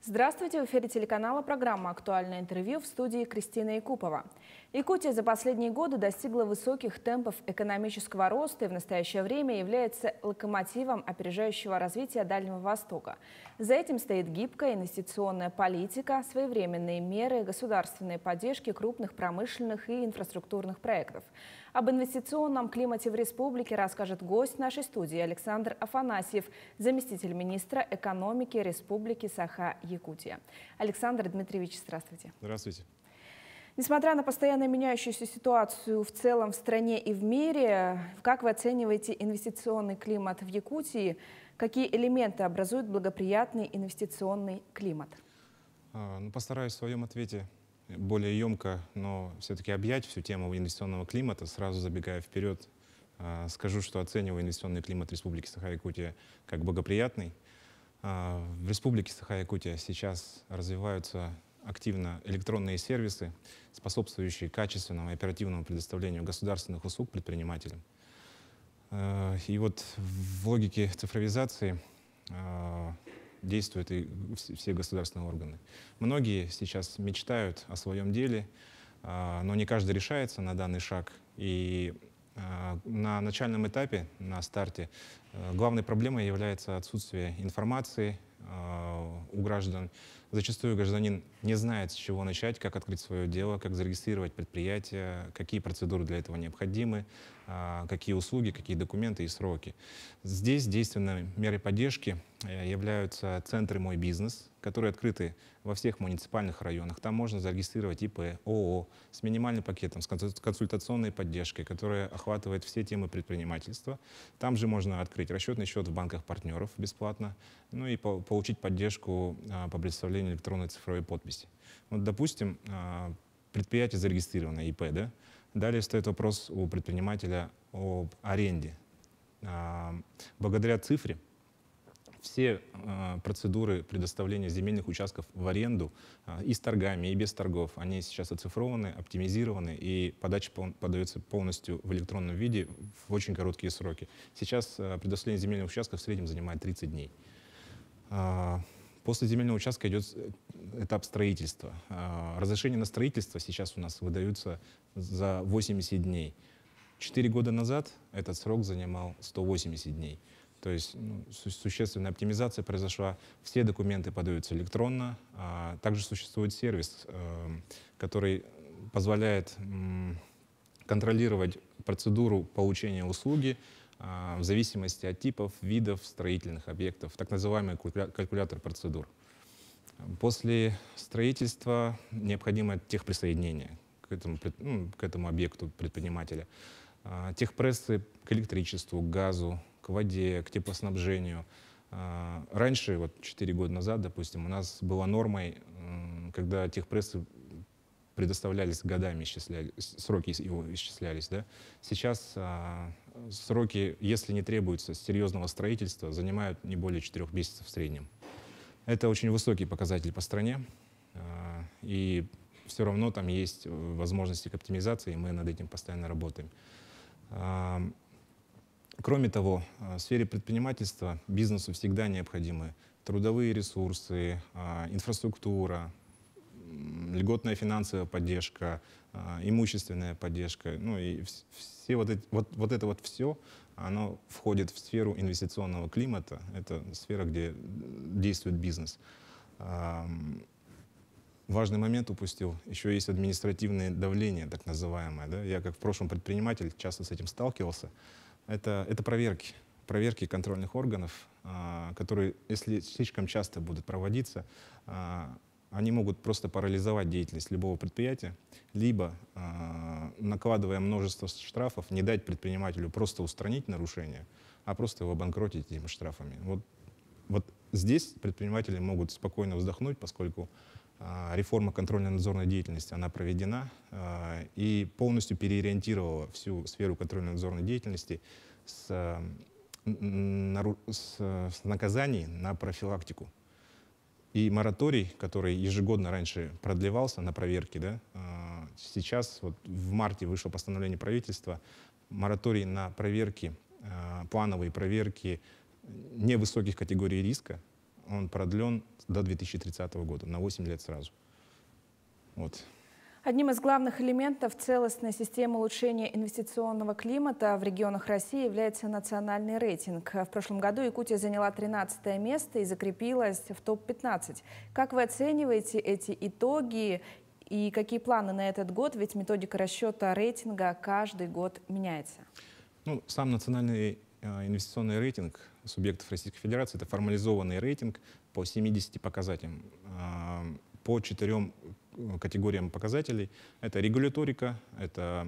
Здравствуйте! В эфире телеканала программа «Актуальное интервью», в студии Кристина Якупова. Якутия за последние годы достигла высоких темпов экономического роста и в настоящее время является локомотивом опережающего развития Дальнего Востока. За этим стоит гибкая инвестиционная политика, своевременные меры, государственной поддержки крупных промышленных и инфраструктурных проектов. Об инвестиционном климате в республике расскажет гость нашей студии Александр Афанасьев, заместитель министра экономики Республики Саха-Якутия. Александр Дмитриевич, здравствуйте. Здравствуйте. Несмотря на постоянно меняющуюся ситуацию в целом в стране и в мире, как вы оцениваете инвестиционный климат в Якутии? Какие элементы образуют благоприятный инвестиционный климат? Постараюсь в своем ответе более емко, но все-таки объять всю тему инвестиционного климата. Сразу забегая вперед, скажу, что оцениваю инвестиционный климат Республики Саха-Якутия как благоприятный. В Республике Саха-Якутия сейчас развиваются активно электронные сервисы, способствующие качественному и оперативному предоставлению государственных услуг предпринимателям. И вот в логике цифровизации действуют и все государственные органы. Многие сейчас мечтают о своем деле, но не каждый решается на данный шаг. И на начальном этапе, на старте, главной проблемой является отсутствие информации у граждан. Зачастую гражданин не знает, с чего начать, как открыть свое дело, как зарегистрировать предприятие, какие процедуры для этого необходимы, какие услуги, какие документы и сроки. Здесь действенной мерой поддержки являются центры «Мой бизнес», которые открыты во всех муниципальных районах. Там можно зарегистрировать ИП, ООО с минимальным пакетом, с консультационной поддержкой, которая охватывает все темы предпринимательства. Там же можно открыть расчетный счет в банках партнеров бесплатно, ну и получить поддержку по предоставлению электронной цифровой подписи. Вот, допустим, предприятие зарегистрировано, ИП, да? Далее стоит вопрос у предпринимателя об аренде. Благодаря цифре все процедуры предоставления земельных участков в аренду и с торгами, и без торгов, они сейчас оцифрованы, оптимизированы, и подача подается полностью в электронном виде в очень короткие сроки. Сейчас предоставление земельных участков в среднем занимает 30 дней. После земельного участка идет этап строительства. Разрешения на строительство сейчас у нас выдаются за 80 дней. 4 года назад этот срок занимал 180 дней. То есть существенная оптимизация произошла. Все документы подаются электронно. Также существует сервис, который позволяет контролировать процедуру получения услуги в зависимости от типов, видов строительных объектов, так называемый калькулятор процедур. После строительства необходимо техприсоединение к этому объекту предпринимателя. Техпрессы к электричеству, к газу, к воде, к теплоснабжению. Раньше, вот 4 года назад, допустим, у нас была нормой, когда техпрессы предоставлялись годами, сроки его исчислялись. Да? Сейчас сроки, если не требуется серьезного строительства, занимают не более 4 месяцев в среднем. Это очень высокий показатель по стране, и все равно там есть возможности к оптимизации, и мы над этим постоянно работаем. Кроме того, в сфере предпринимательства бизнесу всегда необходимы трудовые ресурсы, инфраструктура, льготная финансовая поддержка, имущественная поддержка. Ну и все это все, оно входит в сферу инвестиционного климата. Это сфера, где действует бизнес. Важный момент упустил. Еще есть административное давление, так называемое. Да? Я как в прошлом предприниматель часто с этим сталкивался. Это проверки контрольных органов, которые, если слишком часто будут проводиться, они могут просто парализовать деятельность любого предприятия, либо, накладывая множество штрафов, не дать предпринимателю просто устранить нарушение, а просто его обанкротить этими штрафами. Вот здесь предприниматели могут спокойно вздохнуть, поскольку реформа контрольно-надзорной деятельности, она проведена и полностью переориентировала всю сферу контрольно-надзорной деятельности с наказаний на профилактику. И мораторий, который ежегодно раньше продлевался на проверки, да, сейчас вот в марте вышло постановление правительства, мораторий на проверки, плановые проверки невысоких категорий риска он продлен до 2030 года, на 8 лет сразу. Вот. Одним из главных элементов целостной системы улучшения инвестиционного климата в регионах России является национальный рейтинг. В прошлом году Якутия заняла 13-е место и закрепилась в топ-15. Как вы оцениваете эти итоги и какие планы на этот год? Ведь методика расчета рейтинга каждый год меняется. Ну, сам национальный инвестиционный рейтинг субъектов Российской Федерации — это формализованный рейтинг по 70 показателям, по 4 категориям показателей. Это регуляторика, это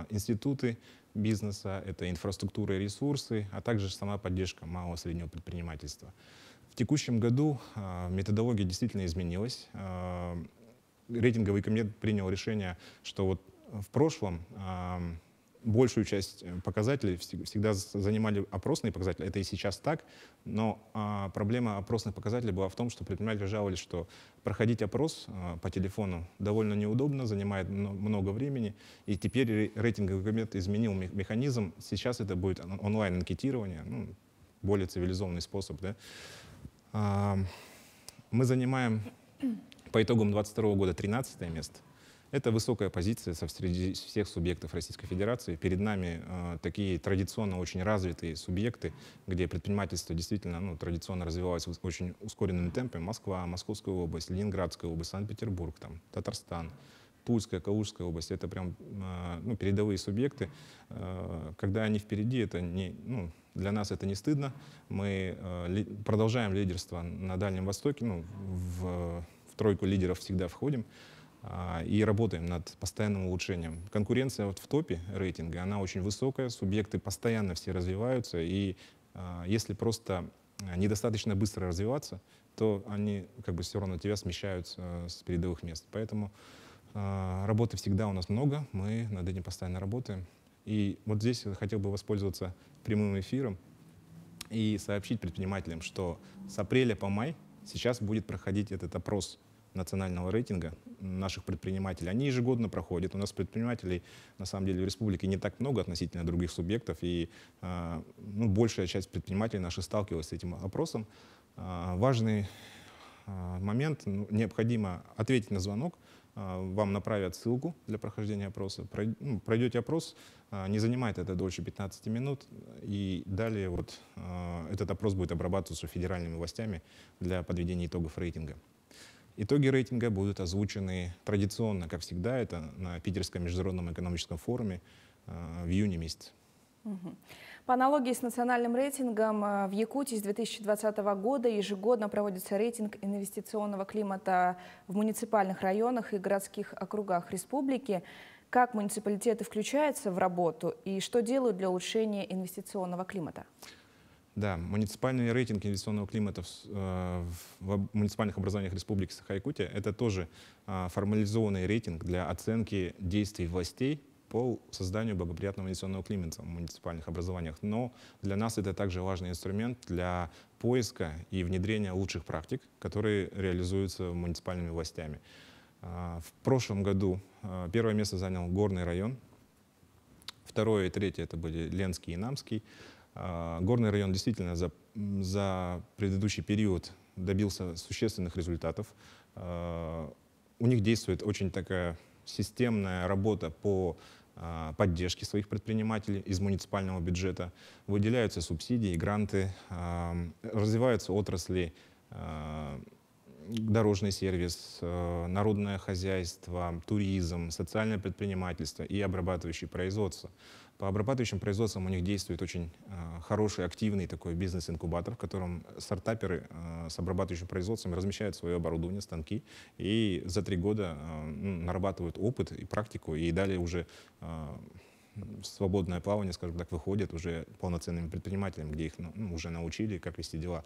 институты бизнеса, это инфраструктура и ресурсы, а также сама поддержка малого и среднего предпринимательства. В текущем году методология действительно изменилась. Рейтинговый комитет принял решение, что вот в прошлом большую часть показателей всегда занимали опросные показатели. Это и сейчас так, но проблема опросных показателей была в том, что предприниматели жаловались, что проходить опрос по телефону довольно неудобно, занимает много времени. И теперь рейтинговый комитет изменил механизм. Сейчас это будет онлайн-анкетирование, ну, более цивилизованный способ. Да? Мы занимаем по итогам 2022 года 13-е место. Это высокая позиция среди всех субъектов Российской Федерации. Перед нами такие традиционно очень развитые субъекты, где предпринимательство действительно традиционно развивалось в очень ускоренном темпе. Москва, Московская область, Ленинградская область, Санкт-Петербург, Татарстан, Тульская, Калужская область. Это прям передовые субъекты. Когда они впереди, это для нас это не стыдно. Мы продолжаем лидерство на Дальнем Востоке. В тройку лидеров всегда входим. И работаем над постоянным улучшением. Конкуренция в топе рейтинга, она очень высокая, субъекты постоянно все развиваются, и если просто недостаточно быстро развиваться, то они все равно тебя смещают с передовых мест. Поэтому работы всегда у нас много, мы над этим постоянно работаем. И вот здесь я хотел бы воспользоваться прямым эфиром и сообщить предпринимателям, что с апреля по май сейчас будет проходить этот опрос национального рейтинга наших предпринимателей. Они ежегодно проходят. У нас предпринимателей, на самом деле, в республике не так много относительно других субъектов, и большая часть предпринимателей наших сталкивалась с этим опросом. Важный момент: необходимо ответить на звонок, вам направят ссылку для прохождения опроса. Пройдете опрос, не занимает это дольше 15 минут, и далее этот опрос будет обрабатываться федеральными властями для подведения итогов рейтинга. Итоги рейтинга будут озвучены традиционно, как всегда, это на Питерском международном экономическом форуме в июне месяце. По аналогии с национальным рейтингом, в Якутии с 2020 года ежегодно проводится рейтинг инвестиционного климата в муниципальных районах и городских округах республики. Как муниципалитеты включаются в работу и что делают для улучшения инвестиционного климата? Да, муниципальный рейтинг инвестиционного климата в муниципальных образованиях Республики Саха-Якутия — это тоже формализованный рейтинг для оценки действий властей по созданию благоприятного инвестиционного климата в муниципальных образованиях. Но для нас это также важный инструмент для поиска и внедрения лучших практик, которые реализуются муниципальными властями. В прошлом году первое место занял Горный район, второе и третье — это были Ленский и Намский. Горный район действительно за предыдущий период добился существенных результатов. У них действует очень такая системная работа по поддержке своих предпринимателей из муниципального бюджета. Выделяются субсидии, гранты, развиваются отрасли: дорожный сервис, народное хозяйство, туризм, социальное предпринимательство и обрабатывающее производство. По обрабатывающим производствам у них действует очень хороший, активный такой бизнес-инкубатор, в котором стартаперы с обрабатывающим производством размещают свое оборудование, станки, и за 3 года нарабатывают опыт и практику, и далее уже в свободное плавание, скажем так, выходят уже полноценными предпринимателями, где их уже научили, как вести дела.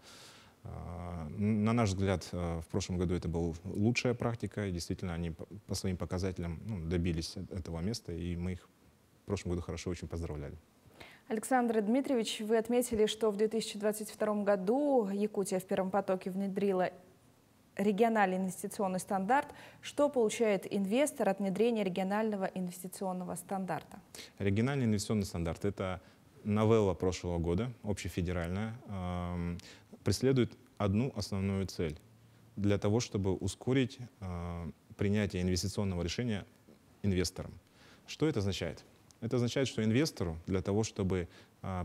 На наш взгляд, в прошлом году это была лучшая практика, и действительно они по своим показателям добились этого места, и мы их в прошлом году хорошо очень поздравляли. Александр Дмитриевич, вы отметили, что в 2022 году Якутия в первом потоке внедрила региональный инвестиционный стандарт. Что получает инвестор от внедрения регионального инвестиционного стандарта? Региональный инвестиционный стандарт — это новелла прошлого года, общефедеральная, преследует одну основную цель для того, чтобы ускорить принятие инвестиционного решения инвестором. Что это означает? Это означает, что инвестору для того, чтобы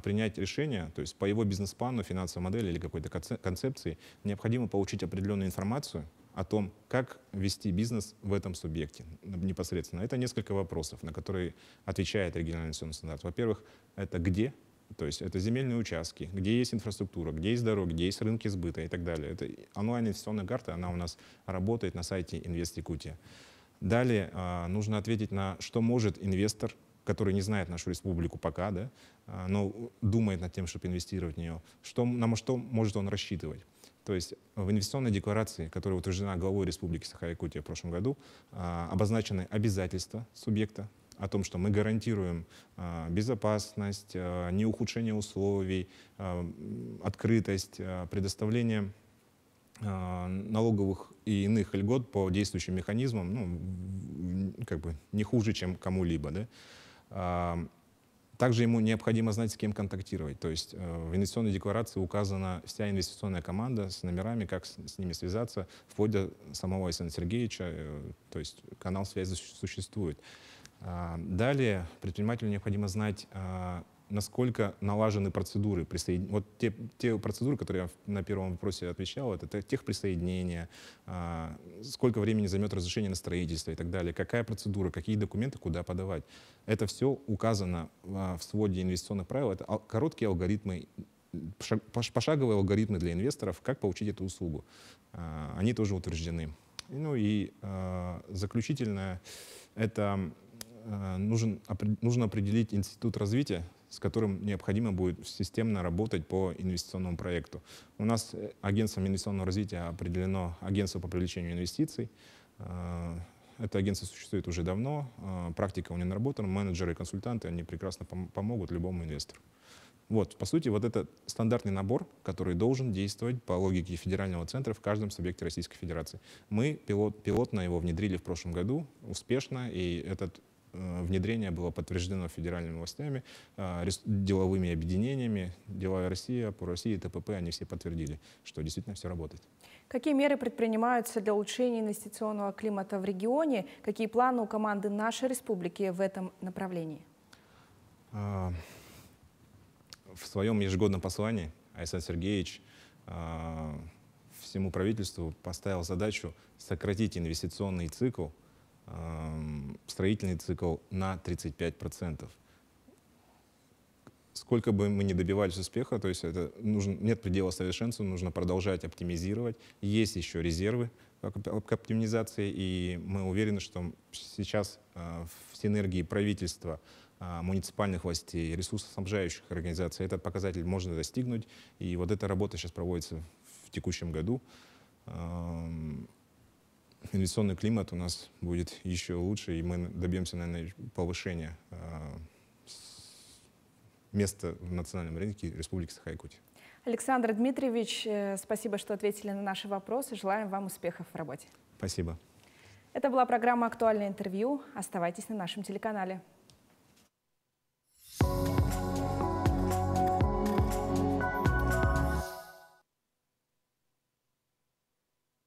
принять решение, то есть по его бизнес-плану, финансовой модели или какой-то концепции, необходимо получить определенную информацию о том, как вести бизнес в этом субъекте непосредственно. Это несколько вопросов, на которые отвечает региональный инвестиционный стандарт. Во-первых, это где, то есть это земельные участки, где есть инфраструктура, где есть дороги, где есть рынки сбыта и так далее. Это онлайн-инвестиционная карта, она у нас работает на сайте Инвест-Якутия. Далее нужно ответить на, что может инвестор, который не знает нашу республику пока, да, но думает над тем, чтобы инвестировать в нее, на что может он рассчитывать. То есть в инвестиционной декларации, которая утверждена главой Республики Саха-Якутия в прошлом году, обозначены обязательства субъекта о том, что мы гарантируем безопасность, неухудшение условий, открытость, предоставление налоговых и иных льгот по действующим механизмам, ну, как бы не хуже, чем кому-либо. Да? Также ему необходимо знать, с кем контактировать. То есть в инвестиционной декларации указана вся инвестиционная команда с номерами, как с ними связаться, вплоть до самого Александра Сергеевича, то есть канал связи существует. Далее предпринимателю необходимо знать, насколько налажены процедуры. Вот те процедуры, которые я на первом вопросе отвечал, это техприсоединение, сколько времени займет разрешение на строительство и так далее, какая процедура, какие документы, куда подавать. Это все указано в своде инвестиционных правил. Это короткие алгоритмы, пошаговые алгоритмы для инвесторов, как получить эту услугу. Они тоже утверждены. Ну и заключительное, это нужно определить институт развития, с которым необходимо будет системно работать по инвестиционному проекту. У нас агентством инвестиционного развития определено агентство по привлечению инвестиций. Это агентство существует уже давно, практика у них наработана, менеджеры и консультанты, они прекрасно помогут любому инвестору. Вот, по сути, вот это стандартный набор, который должен действовать по логике федерального центра в каждом субъекте Российской Федерации. Мы пилотно его внедрили в прошлом году успешно, и этот внедрение было подтверждено федеральными властями, деловыми объединениями. Деловая Россия, по России, ТПП, они все подтвердили, что действительно все работает. Какие меры предпринимаются для улучшения инвестиционного климата в регионе? Какие планы у команды нашей республики в этом направлении? В своем ежегодном послании Александр Сергеевич всему правительству поставил задачу сократить инвестиционный цикл, строительный цикл на 35%. Сколько бы мы ни добивались успеха, то есть нет предела совершенству, нужно продолжать оптимизировать. Есть еще резервы к оптимизации, и мы уверены, что сейчас в синергии правительства, муниципальных властей, ресурсоснабжающих организаций этот показатель можно достигнуть. И вот эта работа сейчас проводится в текущем году. Инвестиционный климат у нас будет еще лучше, и мы добьемся, наверное, повышения места в национальном рынке Республики Саха-Якутия. Александр Дмитриевич, спасибо, что ответили на наши вопросы. Желаем вам успехов в работе. Спасибо. Это была программа «Актуальное интервью». Оставайтесь на нашем телеканале.